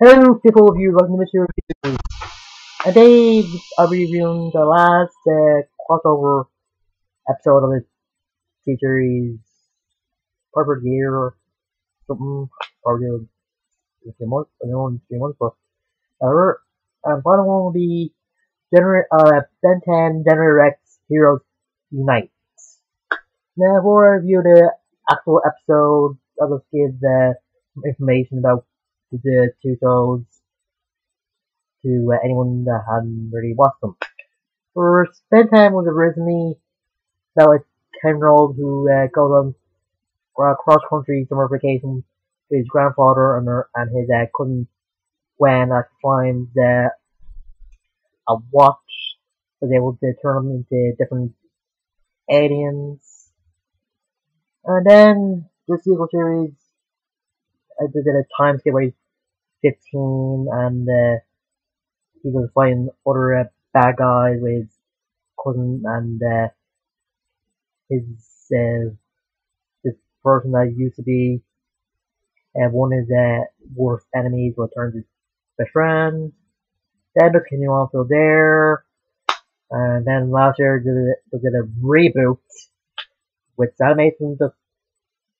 Hello, people of you, welcome to Mr.Who. Today, I'll be reviewing the last crossover episode of the series, Perfect Year or something, probably a few months, I don't know, in a few months, but however, final one will be Ben 10 General Rex Heroes Unite. Now, before I review the actual episode, I'll just give some information about the two shows to anyone that hadn't really watched them. First, Bedtime was originally about a 10-year-old who goes on cross-country summer vacation with his grandfather and his cousin Gwen finds a watch that they able to turn them into different aliens. And then the sequel series they did a time skip where he's 15 and he was fighting other bad guys with his cousin and his this person that used to be one of his worst enemies will turn to best friend. Then the continue on from there. And then last year they did a reboot with animation just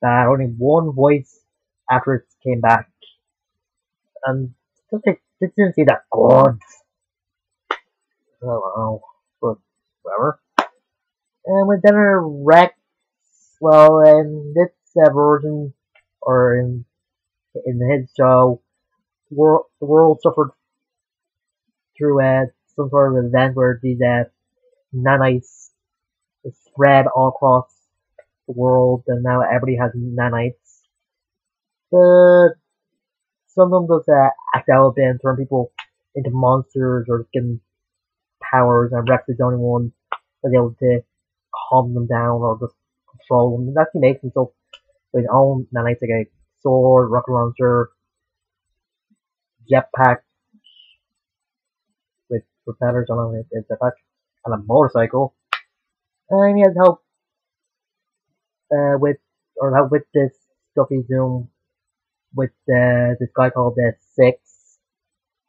only one voice after it came back. And it didn't seem that good. I don't know. But whatever. And with Dinner Rex, well, in this version, or in his show, the world suffered through some sort of event where these nanites spread all across the world, and now everybody has nanites. But some of them just act out a bit and turn people into monsters or getting powers, and Rex is the only one that's able to calm them down or just control them. And that's what makes himself with his own nanites, like a sword, rocket launcher, jetpack with propellers on his jetpack, and a motorcycle. And he has help with this stuff he's doing with this guy called Six.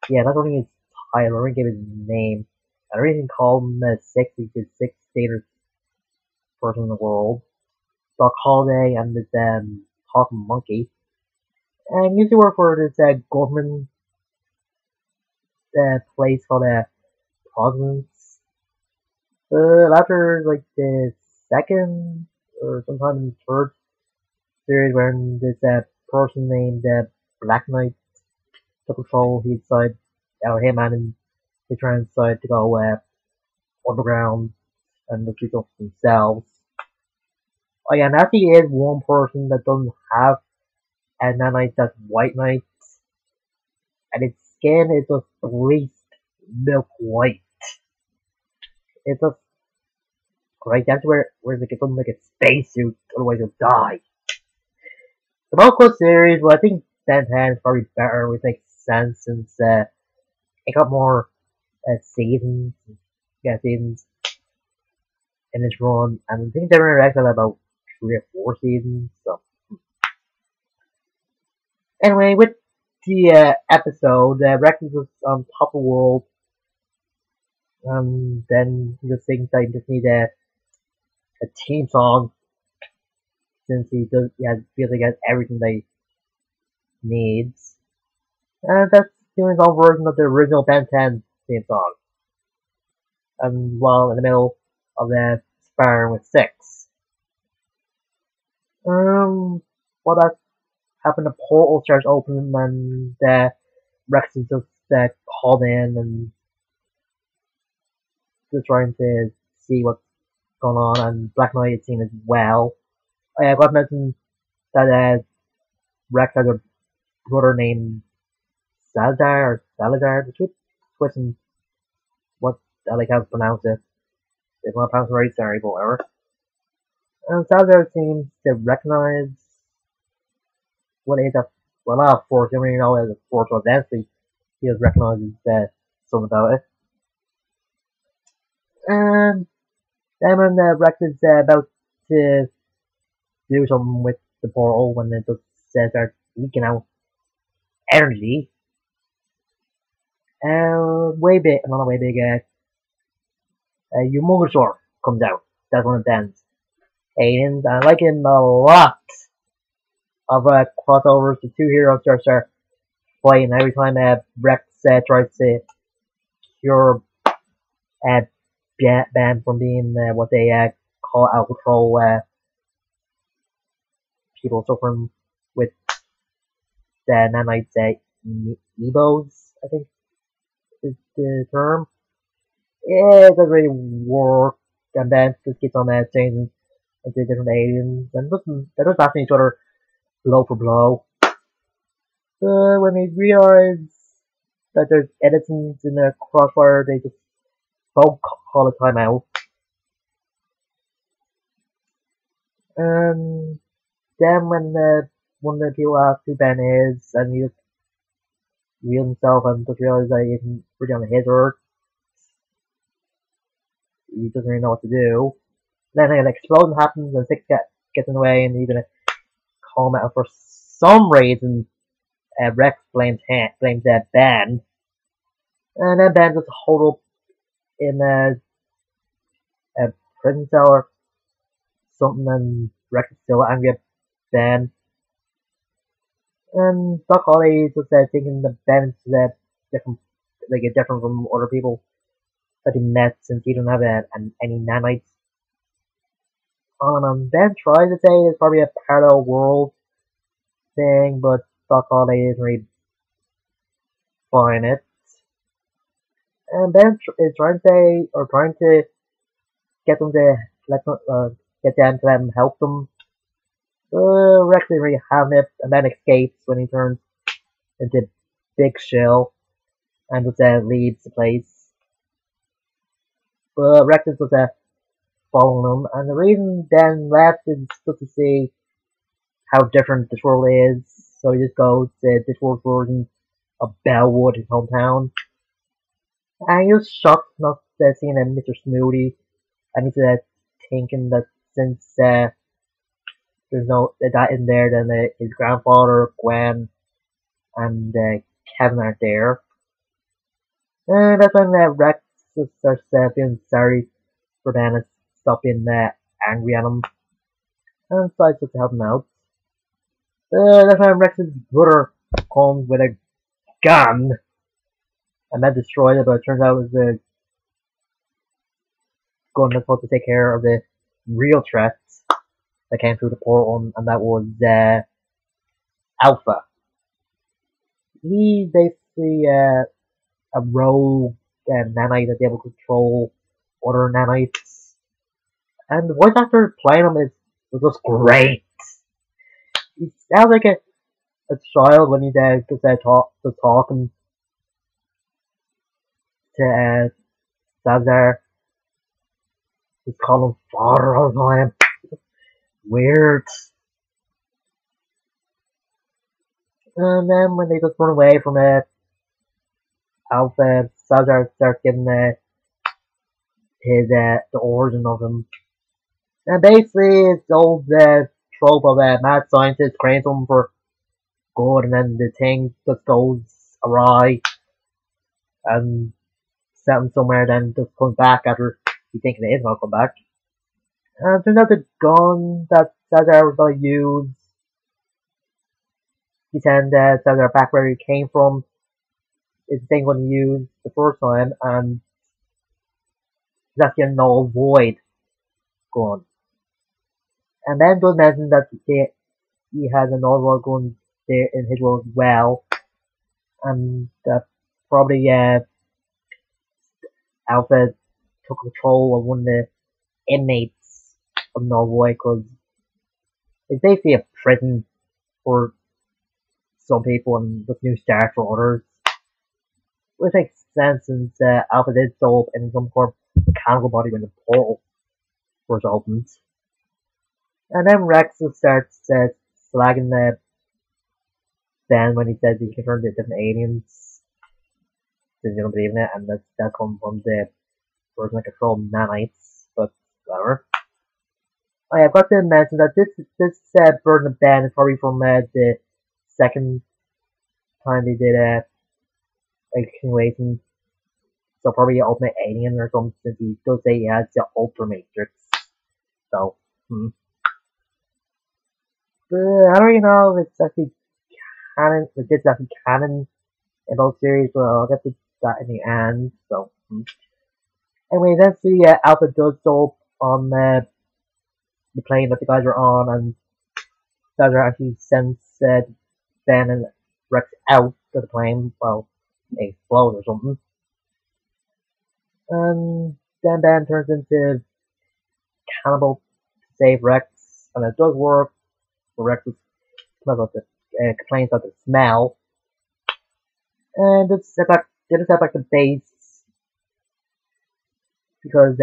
Yeah, that's only his title. I didn't give his name. I don't even call him Six. He's the sixth status person in the world. Doc Holiday and this talking monkey. And he used to work for this government place called Providence. But after like the second or sometime in the third series, when this person named Black Knight took control, he decided, him and his friends decided to go underground and look stuff themselves. Oh yeah, and actually is one person that doesn't have a nanite that's White Knight, and its skin is just bleached milk white. It's just great. That's where it gets something like a spacesuit, otherwise you'll die. The Moko series, well, I think Ben 10 is probably better, which makes sense since it got more seasons, seasons in its run, and I think they were actually about 3 or 4 seasons. So anyway, with the episode, Rex was on top of the world, and then he just thinks that he just needs a team song since he feels like he has everything that he needs. And that's doing his own version of the original Ben 10 theme song. And while in the middle of the sparring with Six. Well, that happened, the portal starts opening and Rex is just called in and just trying to see what's going on, and Black Knight is seen as well. I've got to mention that Rex has a brother named Salazar. They keep switching what how to pronounce it. If I'm pronouncing it right, sorry, but whatever. And Salazar seems to recognize what is a not a force, I don't really know as a force, but eventually he has recognized something about it. And then when Rex is about to do something with the portal, when it just starts leaking out energy, Not way big, Humongousaur comes out. That's one of Ben's aliens. I like him a lot of crossovers. The two heroes start fighting every time Rex tries to cure uh, Ben from being what they call out of control people suffering with nanites, ebos, I think is the term. Yeah, it doesn't really work. And then just keeps on changing into different aliens and they're just attacking each other blow for blow. When they realize that there's Edison's in the crossfire, they just both call a timeout. And then when one of the people asks who Ben is, and he just reveals himself and just realizes that he isn't really on his earth, he doesn't really know what to do. Then an explosion happens and Six gets in the way and he's gonna call him out for some reason. Rex blames Ben, and then Ben just holed up in a prison cell or something, and Rex is still angry at Ben. And Doc Holly just thinking that Ben is different, different from other people that he met since he don't have any nanites on him. Ben tries to say it's probably a parallel world thing, but Doc Holly isn't really buying it. And Ben is trying to get them to get them to let him help them. Rex isn't really having it, and then escapes when he turns into Big Shill and just leaves the place. But Rex is just following him, and the reason Ben left is just to see how different this world is. So he just goes to this world's version of Bellwood, his hometown. And he was shocked not seeing Mr. Smoothie, and he's thinking that since there's no that in there, then his grandfather, Gwen, and Kevin aren't there. And that's when Rex just starts feeling sorry for Ben and stop being angry at him, and decides just to help him out. That's when Rex's brother comes with a gun, and that destroyed it, but it turns out it was a gun that's supposed to take care of the real threats that came through the portal, and that was Alpha. He's basically a rogue nanite that's able to control other nanites. And the voice actor playing him was just great. He sounds like a child when he's just talking to Salazar. Just call him father all the time. Weird. And then when they just run away from Alpha, Salazar starts getting the origin of him. And basically, it's the old trope of a mad scientist creating something for good, and then the thing just goes awry and set him somewhere, then just comes back after you think it is going to come back. And it turns out the gun that Salazar was going to use, he sent Salazar back where he came from. It's the thing going to use the first time, and that's the null void gun. And then does mention that he has a null void gun there in his world as well, and probably Alpha took control of one of the inmates of null void, because it's basically a prison for some people and just new start for others. Which makes sense since Alpha did show up in some form of mechanical body when the portal first opens. And then Rex starts slagging Ben when he says he can turn to different aliens. Since you don't believe in it, and that comes from the person that control nanites, but whatever. Oh yeah, I've got to mention that this version of Ben is probably from the second time they did like continuation. So probably Ultimate Alien or something, since he does say he has the Ultra Matrix. So, but I don't really know if it's actually canon, if it's actually canon in both series, but I'll get to that in the end. So, anyway, then the Alpha does show up on the plane that the guys are on, and guys are actually sends Ben and Rex out to the plane. Well, they explode or something. And then Ben turns into cannibal to save Rex, and it does work. But Rex is complains about the smell, and they just head back to base because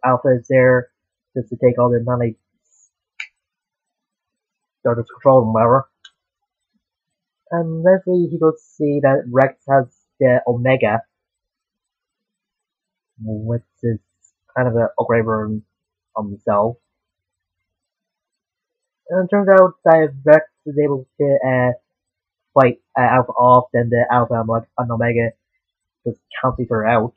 Alpha is there just to take all the nanites, or just control them, whatever. And eventually he does see that Rex has the Omega, which is kind of an upgrade version of himself. And it turns out that Rex is able to fight Alpha off, then the Alpha and Omega just cancel her out.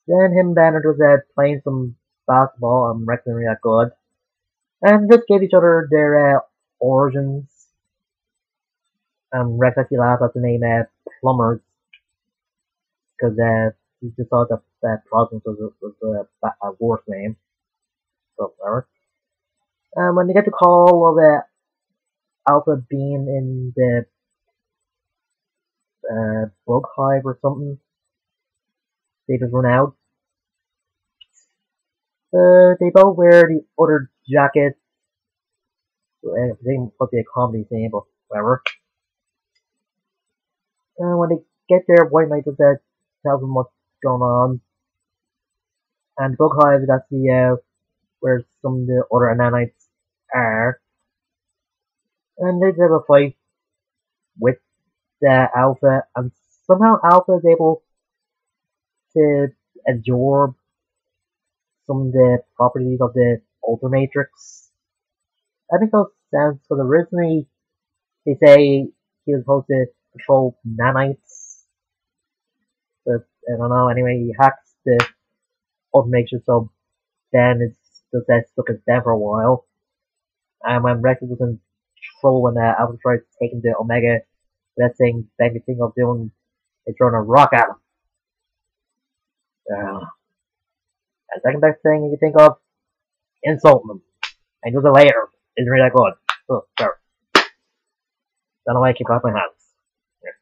Then him and Banner was playing some basketball, and Rex isn't really that good. And just gave each other their origins. And Rex actually laughed at the name Plumbers, because he just thought that Providence was a worse name. So, whatever. When they get the call of Alpha being in the bug hive or something, they just run out. They both wear the other jackets. They must be a comedy scene, but whatever. And when they get there, White Knight just tells them what's going on. And the bug hive is actually where some of the other nanites are. And they have a fight with the Alpha, and somehow Alpha is able to absorb some of the properties of the Ultra Matrix. I think that sounds, because originally they say he was supposed to control nanites, but I don't know. Anyway, he hacks the Ultra Matrix, so Ben is just stuck as Ben for a while. And when Rex was in trouble, when Alpha tries taking the Omega, the best thing Ben can think of doing is throwing a rock at him. The second best thing you can think of, insulting him. And he does it later. Isn't really that good. Oh, sorry. Don't know why I keep off my hands. Yeah.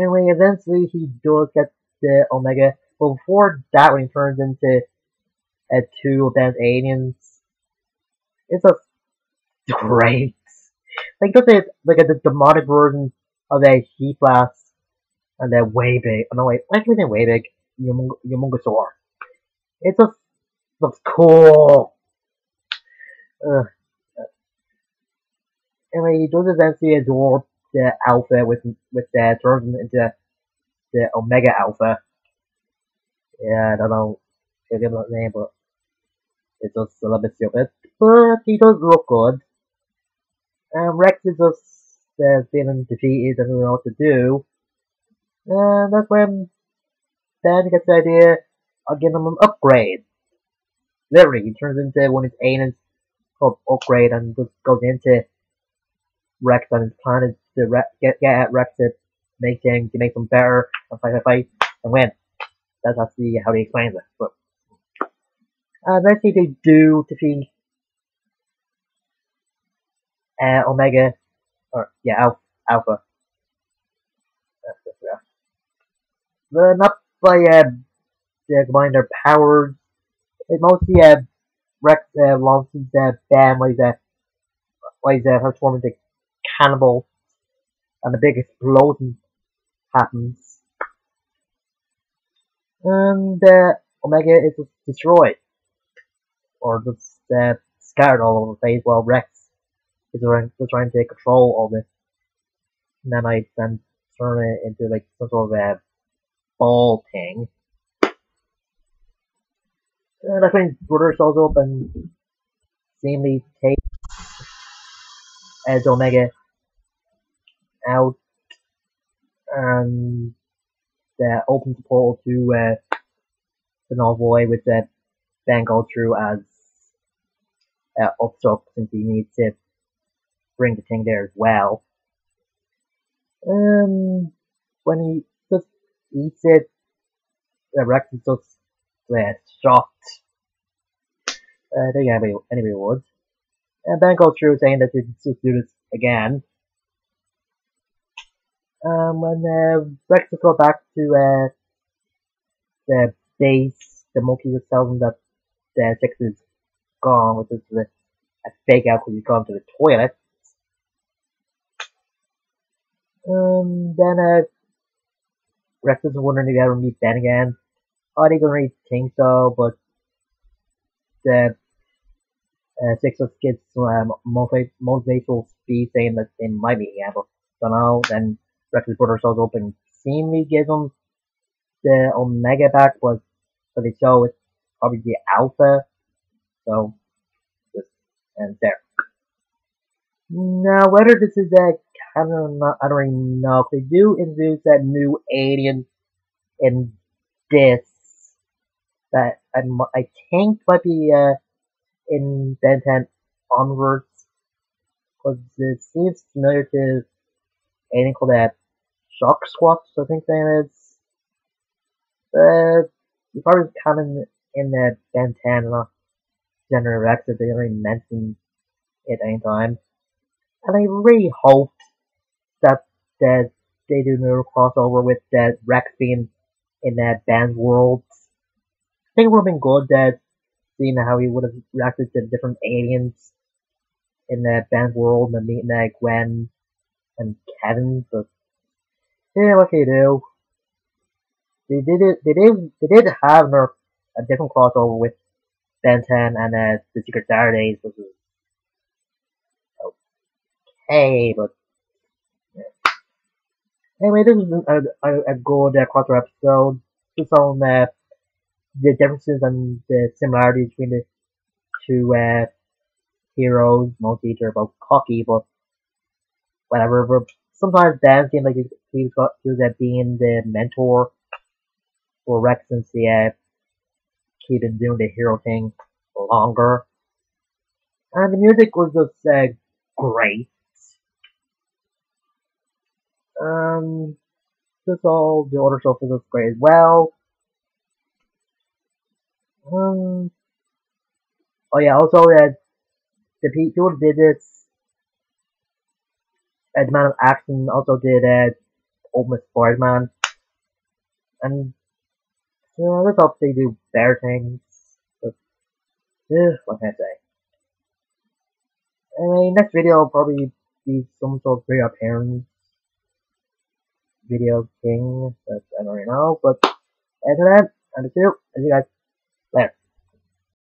Anyway, eventually he does get the Omega, but before that, when he turns into two advanced aliens, it's just great. Like, just like a demonic version of a Heat Blast, and they're way big. Oh, no, wait, actually, they're way big. Humongousaur. It just looks cool. Anyway, he does eventually absorb the Alpha with turns into the Omega Alpha. Yeah, I don't know if you know the name, but it's just a little bit stupid. But he does look good. Rex is just feeling defeated and doesn't know what to do. And that's when Ben gets the idea of giving him an upgrade. Literally, he turns into one of his aliens called Upgrade and just goes into Rex, and his plan is to get at Rex to make them better and fight and win. That's actually how he explains it. But eventually they do defeat Omega, or yeah, Alpha. Not by combining their powers. It mostly Rex launches Ben while he's transformed into cannibal, and a big explosion happens, and Omega is just destroyed, or just scattered all over the place, while Rex is trying to control all the nanites and turn it into like some sort of a ball thing. And that's when his brother shows up and seemingly takes Omega out. and that opens the portal to the Novoy with Ben go through as Upstruck since he needs to bring the thing there as well. When he just eats it, Rex is just shocked. I think anybody would. And Ben goes through saying that they just do this again. When Rex just go back to the base, the monkey just tells him that the Six is gone, which is a fake out because he's gone to the toilet. Then Rex is wondering if he ever meet Ben again. I don't really think so, but the Six just gets motivational speed saying that they might meet again, but don't know. Then Rex's brother shows up and seemingly gives him the Omega back, but so they show it's probably the Alpha. So just ends there. Now whether this is a canon or not, I don't really know. They do introduce that new alien in this that I think might be in Ben 10 onwards, because it seems familiar to alien called that Shock Squats, I think that is. As far as canon in the Ben 10, not General Rex, that they already mentioned it any time. And I really hoped that they do another crossover with that Rex being in that Ben's world. I think it would have been good that seeing how he would have reacted to different aliens in that Ben's world and meeting Gwen and Kevin, but yeah, what can you do? They did have a different crossover with Ben 10 and the Secret Saturdays, which was okay, but yeah. Anyway, this is a good crossover episode. Just on the differences and the similarities between the two heroes. Mostly they're both cocky, but whatever. But sometimes Ben seemed like he was being the mentor for Rex since he'd been doing the hero thing longer. And the music was just great. Just all the other stuff was great as well. Oh yeah, also the people who did this, the Man of Action also did Ultimate Spider-Man, and let's hope they do better things. But what can I say? Anyway, next video will probably be some sort of reappearance video thing that I don't really know, but as for that, and the two, as you guys.